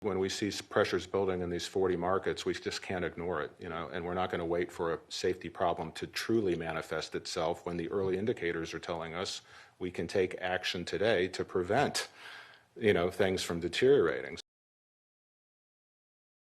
When we see pressures building in these 40 markets, we just can't ignore it, and we're not going to wait for a safety problem to truly manifest itself when the early indicators are telling us we can take action today to prevent, things from deteriorating.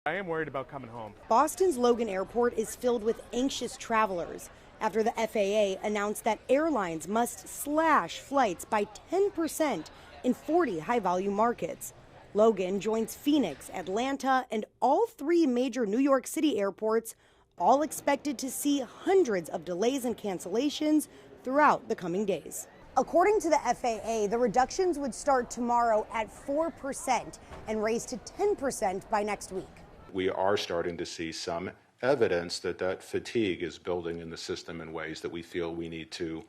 I am worried about coming home. Boston's Logan Airport is filled with anxious travelers after the FAA announced that airlines must slash flights by 10% in 40 high-volume markets. Logan joins Phoenix, Atlanta, and all 3 major New York City airports, all expected to see hundreds of delays and cancellations throughout the coming days. According to the FAA, the reductions would start tomorrow at 4% and raise to 10% by next week. We are starting to see some evidence that fatigue is building in the system in ways that we feel we need to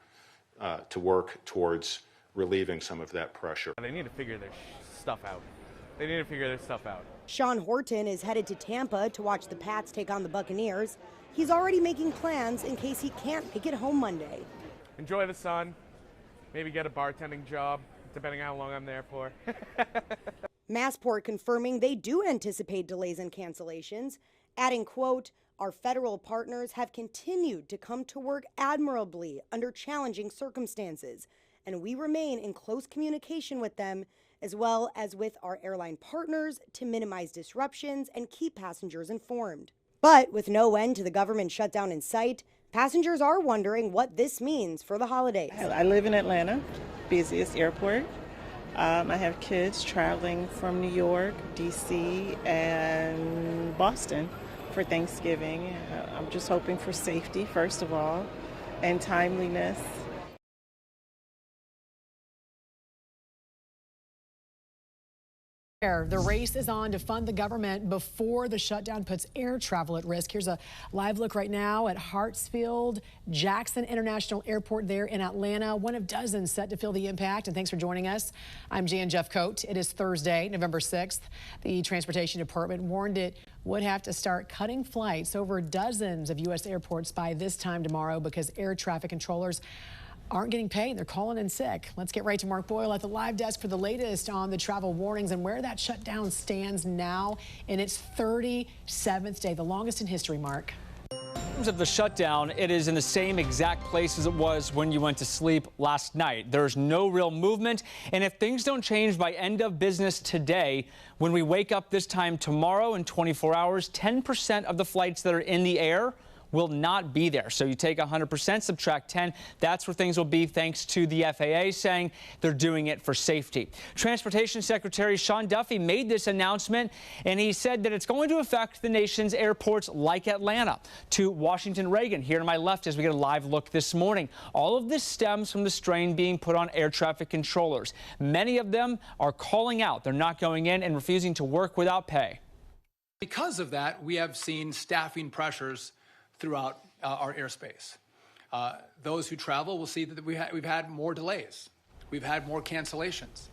work towards relieving some of that pressure. They need to figure their stuff out. They need to figure their stuff out. Sean Horton is headed to Tampa to watch the Pats take on the Buccaneers. He's already making plans in case he can't make it home Monday. Enjoy the sun. Maybe get a bartending job, depending on how long I'm there for. Massport confirming they do anticipate delays and cancellations, adding, quote, "Our federal partners have continued to come to work admirably under challenging circumstances, and we remain in close communication with them as well as with our airline partners to minimize disruptions and keep passengers informed." But with no end to the government shutdown in sight, passengers are wondering what this means for the holidays. I live in Atlanta, busiest airport. I have kids traveling from New York, D.C., and Boston for Thanksgiving. I'm just hoping for safety, first of all, and timeliness. The race is on to fund the government before the shutdown puts air travel at risk. Here's a live look right now at Hartsfield Jackson International Airport there in Atlanta, one of dozens set to feel the impact. And thanks for joining us. I'm Jan Jeffcoat. It is Thursday, November 6th. The Transportation Department warned it would have to start cutting flights over dozens of U.S. airports by this time tomorrow because air traffic controllers aren't getting paid. They're calling in sick. Let's get right to Mark Boyle at the live desk for the latest on the travel warnings and where that shutdown stands now in its 37th day, the longest in history, Mark. In terms of the shutdown, it is in the same exact place as it was when you went to sleep last night. There's no real movement, and if things don't change by end of business today, when we wake up this time tomorrow in 24 hours, 10% of the flights that are in the air will not be there. So you take 100%, subtract 10. That's where things will be, thanks to the FAA saying they're doing it for safety. Transportation Secretary Sean Duffy made this announcement, and he said that it's going to affect the nation's airports like Atlanta. To Washington Reagan, here to my left as we get a live look this morning. All of this stems from the strain being put on air traffic controllers. Many of them are calling out. They're not going in and refusing to work without pay. Because of that, we have seen staffing pressures throughout our airspace. Those who travel will see that we've had more delays. We've had more cancellations.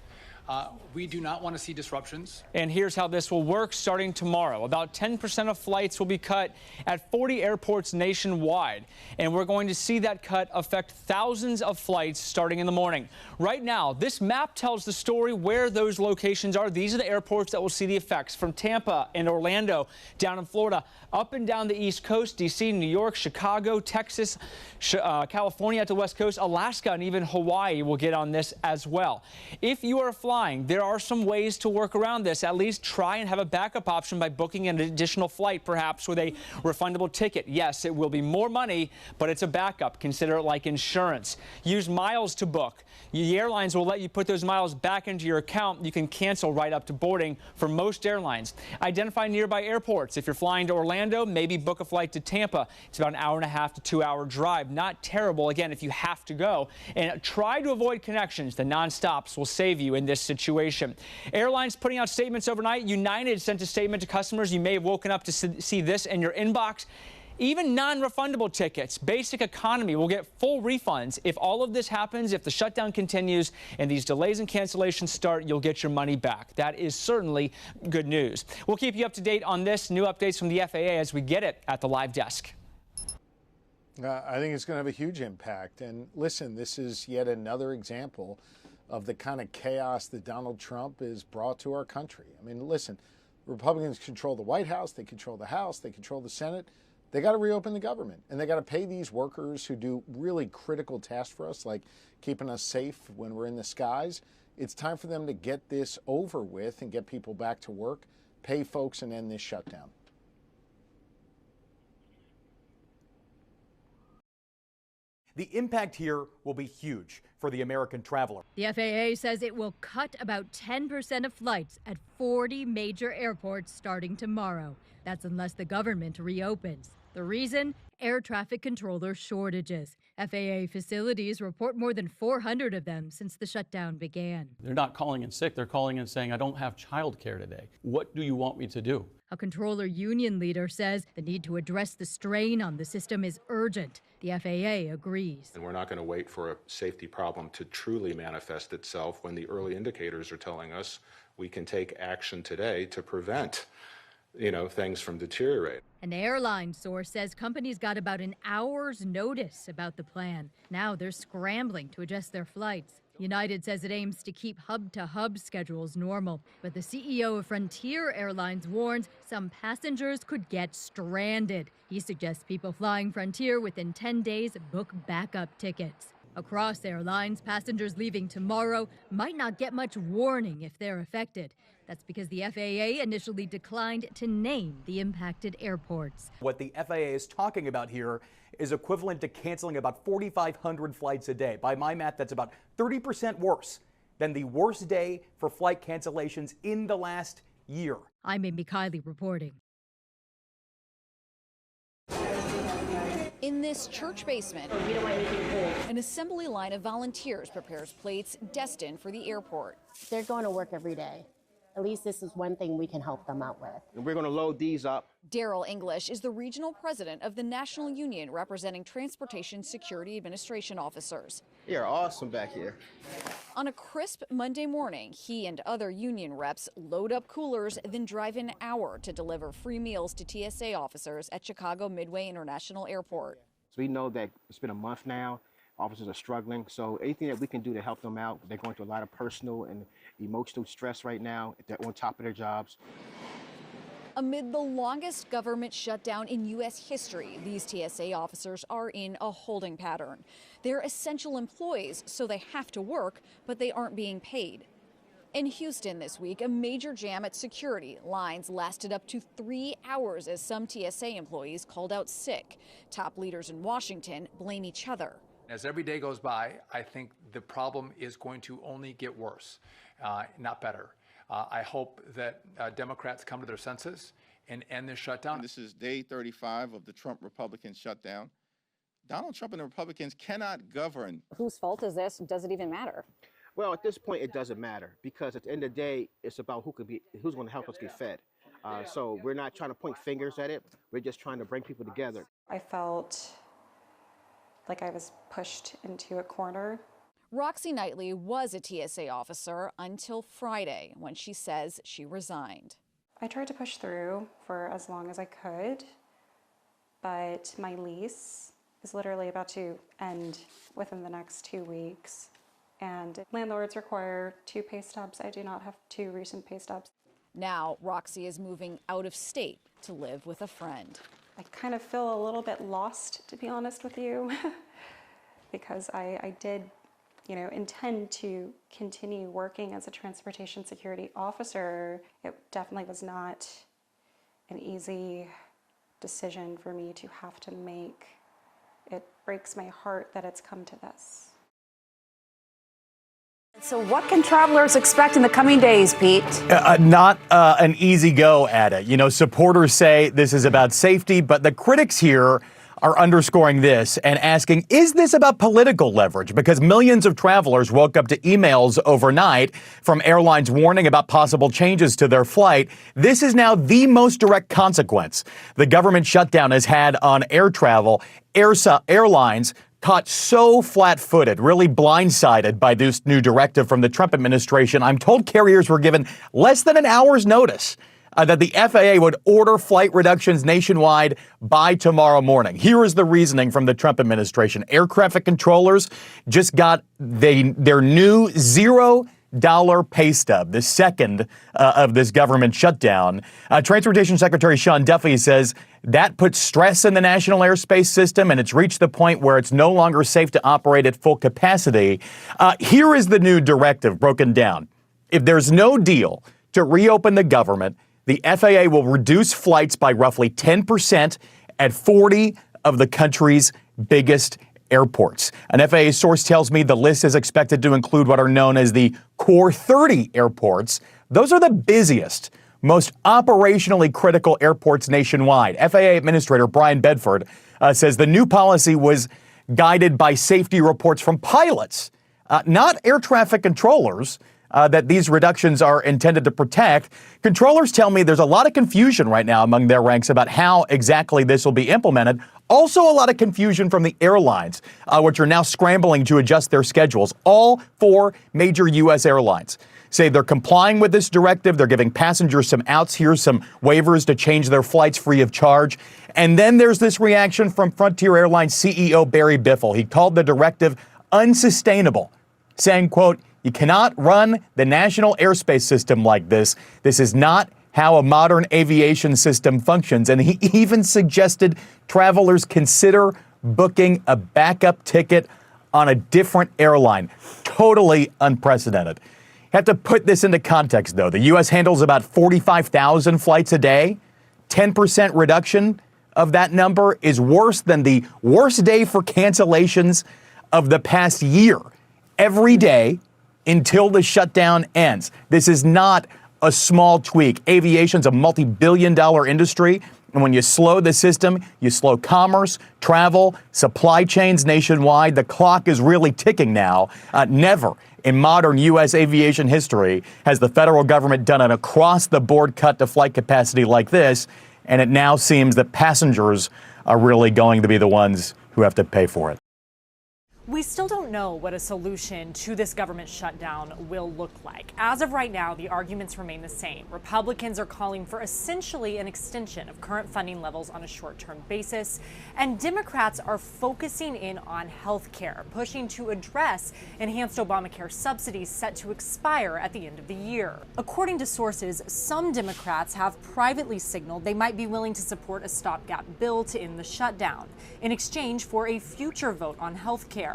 We do not want to see disruptions. And here's how this will work starting tomorrow. About 10% of flights will be cut at 40 airports nationwide. And we're going to see that cut affect thousands of flights starting in the morning. Right now, this map tells the story where those locations are. These are the airports that will see the effects from Tampa and Orlando down in Florida, up and down the East Coast, D.C., New York, Chicago, Texas, California at the West Coast, Alaska, and even Hawaii will get on this as well. If you are flying, there are some ways to work around this. At least try and have a backup option by booking an additional flight, perhaps with a refundable ticket. Yes, it will be more money, but it's a backup. Consider it like insurance. Use miles to book. The airlines will let you put those miles back into your account. You can cancel right up to boarding for most airlines. Identify nearby airports. If you're flying to Orlando, maybe book a flight to Tampa. It's about an hour-and-a-half to 2-hour drive. Not terrible, again, if you have to go. And try to avoid connections. The non-stops will save you in this situation. Airlines putting out statements overnight. United sent a statement to customers. You may have woken up to see this in your inbox. Even non-refundable tickets, basic economy will get full refunds. If all of this happens, if the shutdown continues and these delays and cancellations start, you'll get your money back. That is certainly good news. We'll keep you up to date on this. New updates from the FAA as we get it at the live desk. I think it's going to have a huge impact. And listen, this is yet another example of the kind of chaos that Donald Trump has brought to our country. I mean, listen, Republicans control the White House, they control the House, they control the Senate. They got to reopen the government, and they got to pay these workers who do really critical tasks for us, like keeping us safe when we're in the skies. It's time for them to get this over with and get people back to work, pay folks, and end this shutdown. The impact here will be huge for the American traveler. The FAA says it will cut about 10% of flights at 40 major airports starting tomorrow. That's unless the government reopens. The reason? Air traffic controller shortages. FAA facilities report more than 400 of them since the shutdown began. They're not calling in sick. They're calling in saying, I don't have childcare today. What do you want me to do? A controller union leader says the need to address the strain on the system is urgent. The FAA agrees. And we're not going to wait for a safety problem to truly manifest itself when the early indicators are telling us we can take action today to prevent, things from deteriorating. An airline source says companies got about an hour's notice about the plan. Now they're scrambling to adjust their flights. United says it aims to keep hub-to-hub schedules normal, but the CEO of Frontier Airlines warns some passengers could get stranded. He suggests people flying Frontier within 10 days book backup tickets. Across airlines, passengers leaving tomorrow might not get much warning if they're affected. That's because the FAA initially declined to name the impacted airports. What the FAA is talking about here is equivalent to canceling about 4,500 flights a day. By my math, that's about 30% worse than the worst day for flight cancellations in the last year. I'm Amy Kiley reporting. In this church basement, an assembly line of volunteers prepares plates destined for the airport. They're going to work every day. At least this is one thing we can help them out with. And we're going to load these up. Daryl English is the regional president of the National Union representing Transportation Security Administration officers. You're awesome back here. On a crisp Monday morning, he and other union reps load up coolers, then drive an hour to deliver free meals to TSA officers at Chicago Midway International Airport. So we know that it's been a month now. Officers are struggling, so anything that we can do to help them out. They're going through a lot of personal and emotional stress right now. They're on top of their jobs. Amid the longest government shutdown in U.S. history, these TSA officers are in a holding pattern. They're essential employees, so they have to work, but they aren't being paid. In Houston this week, a major jam at security. Lines lasted up to 3 hours as some TSA employees called out sick. Top leaders in Washington blame each other. As every day goes by, I think the problem is going to only get worse, not better. I hope that Democrats come to their senses and end this shutdown. This is day 35 of the Trump Republican shutdown. Donald Trump and the Republicans cannot govern. Whose fault is this? Does it even matter? Well, at this point, it doesn't matter because at the end of the day, it's about who's going to help us get fed. So we're not trying to point fingers at it. We're just trying to bring people together. I felt like I was pushed into a corner. Roxy Knightley was a TSA officer until Friday, when she says she resigned. I tried to push through for as long as I could, but my lease is literally about to end within the next 2 weeks. And landlords require 2 pay stubs. I do not have 2 recent pay stubs. Now, Roxy is moving out of state to live with a friend. I kind of feel a little bit lost, to be honest with you, because I did, intend to continue working as a transportation security officer. It definitely was not an easy decision for me to have to make. It breaks my heart that it's come to this. So what can travelers expect in the coming days, Pete? Not an easy go at it. Supporters say this is about safety, but the critics here are underscoring this and asking, is this about political leverage? Because millions of travelers woke up to emails overnight from airlines warning about possible changes to their flight. This is now the most direct consequence the government shutdown has had on air travel. Airlines caught so flat-footed, really blindsided by this new directive from the Trump administration. I'm told carriers were given less than an hour's notice that the FAA would order flight reductions nationwide by tomorrow morning. Here is the reasoning from the Trump administration. Air traffic controllers just got their new zero pay stub, the second of this government shutdown. Transportation Secretary Sean Duffy says that puts stress in the national airspace system, and it's reached the point where it's no longer safe to operate at full capacity. Here is the new directive broken down. If there's no deal to reopen the government, the FAA will reduce flights by roughly 10% at 40 of the country's biggest airports. An FAA source tells me the list is expected to include what are known as the Core 30 airports. Those are the busiest, most operationally critical airports nationwide. FAA Administrator Brian Bedford says the new policy was guided by safety reports from pilots, not air traffic controllers, that these reductions are intended to protect. Controllers tell me there's a lot of confusion right now among their ranks about how exactly this will be implemented. Also a lot of confusion from the airlines, which are now scrambling to adjust their schedules. All 4 major U.S. airlines say they're complying with this directive. They're giving passengers some outs here, some waivers to change their flights free of charge. And then there's this reaction from Frontier Airlines CEO Barry Biffle. He called the directive unsustainable, saying, quote, "You cannot run the national airspace system like this. This is not how a modern aviation system functions." And he even suggested travelers consider booking a backup ticket on a different airline. Totally unprecedented. You have to put this into context, though. The U.S. handles about 45,000 flights a day. 10% reduction of that number is worse than the worst day for cancellations of the past year. Every day until the shutdown ends. This is not a small tweak. Aviation's a multi-billion-dollar industry, and when you slow the system, you slow commerce, travel, supply chains nationwide. The clock is really ticking now. Never in modern U.S. aviation history has the federal government done an across-the-board cut to flight capacity like this, and it now seems that passengers are really going to be the ones who have to pay for it. We still don't know what a solution to this government shutdown will look like. As of right now, the arguments remain the same. Republicans are calling for essentially an extension of current funding levels on a short-term basis, and Democrats are focusing in on health care, pushing to address enhanced Obamacare subsidies set to expire at the end of the year. According to sources, some Democrats have privately signaled they might be willing to support a stopgap bill to end the shutdown in exchange for a future vote on health care.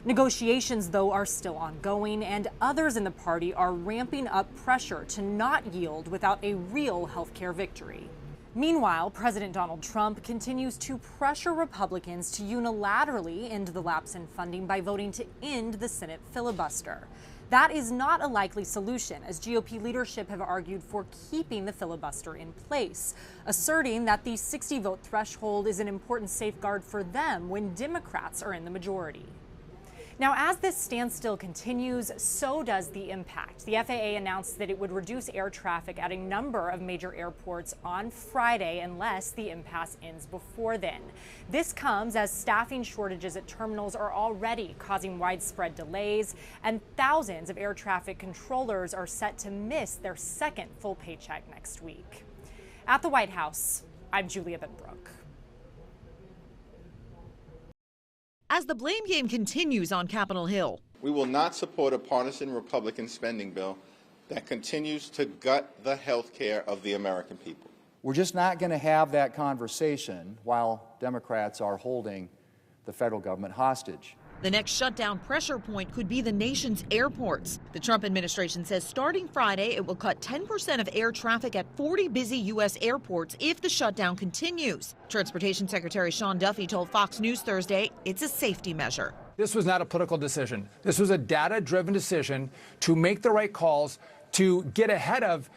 Negotiations, though, are still ongoing, and others in the party are ramping up pressure to not yield without a real healthcare victory. Meanwhile, President Donald Trump continues to pressure Republicans to unilaterally end the lapse in funding by voting to end the Senate filibuster. That is not a likely solution, as GOP leadership have argued for keeping the filibuster in place, asserting that the 60-vote threshold is an important safeguard for them when Democrats are in the majority. Now, as this standstill continues, so does the impact. The FAA announced that it would reduce air traffic at a number of major airports on Friday unless the impasse ends before then. This comes as staffing shortages at terminals are already causing widespread delays, and thousands of air traffic controllers are set to miss their second full paycheck next week. At the White House, I'm Julia Benbrook. As the blame game continues on Capitol Hill. We will not support a partisan Republican spending bill that continues to gut the health care of the American people. We're just not going to have that conversation while Democrats are holding the federal government hostage. The next shutdown pressure point could be the nation's airports. The Trump administration says starting Friday, it will cut 10% of air traffic at 40 busy U.S. airports if the shutdown continues. Transportation Secretary Sean Duffy told Fox News Thursday it's a safety measure. This was not a political decision. This was a data-driven decision to make the right calls, to get ahead of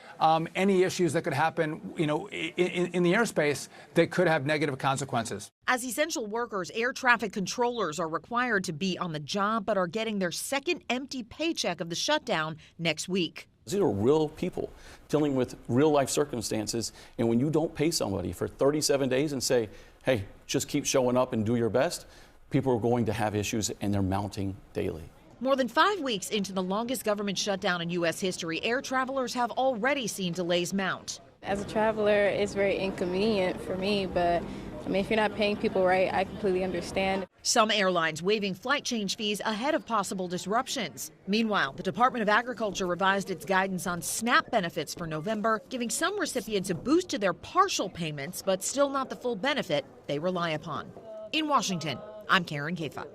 any issues that could happen, in the airspace that could have negative consequences. As essential workers, air traffic controllers are required to be on the job but are getting their second empty paycheck of the shutdown next week. These are real people dealing with real life circumstances. And when you don't pay somebody for 37 days and say, hey, just keep showing up and do your best, people are going to have issues, and they're mounting daily. More than 5 weeks into the longest government shutdown in U.S. history, air travelers have already seen delays mount. As a traveler, it's very inconvenient for me, but I mean, if you're not paying people right, I completely understand. Some airlines waiving flight change fees ahead of possible disruptions. Meanwhile, the Department of Agriculture revised its guidance on SNAP benefits for November, giving some recipients a boost to their partial payments, but still not the full benefit they rely upon. In Washington, I'm Karen Kafa.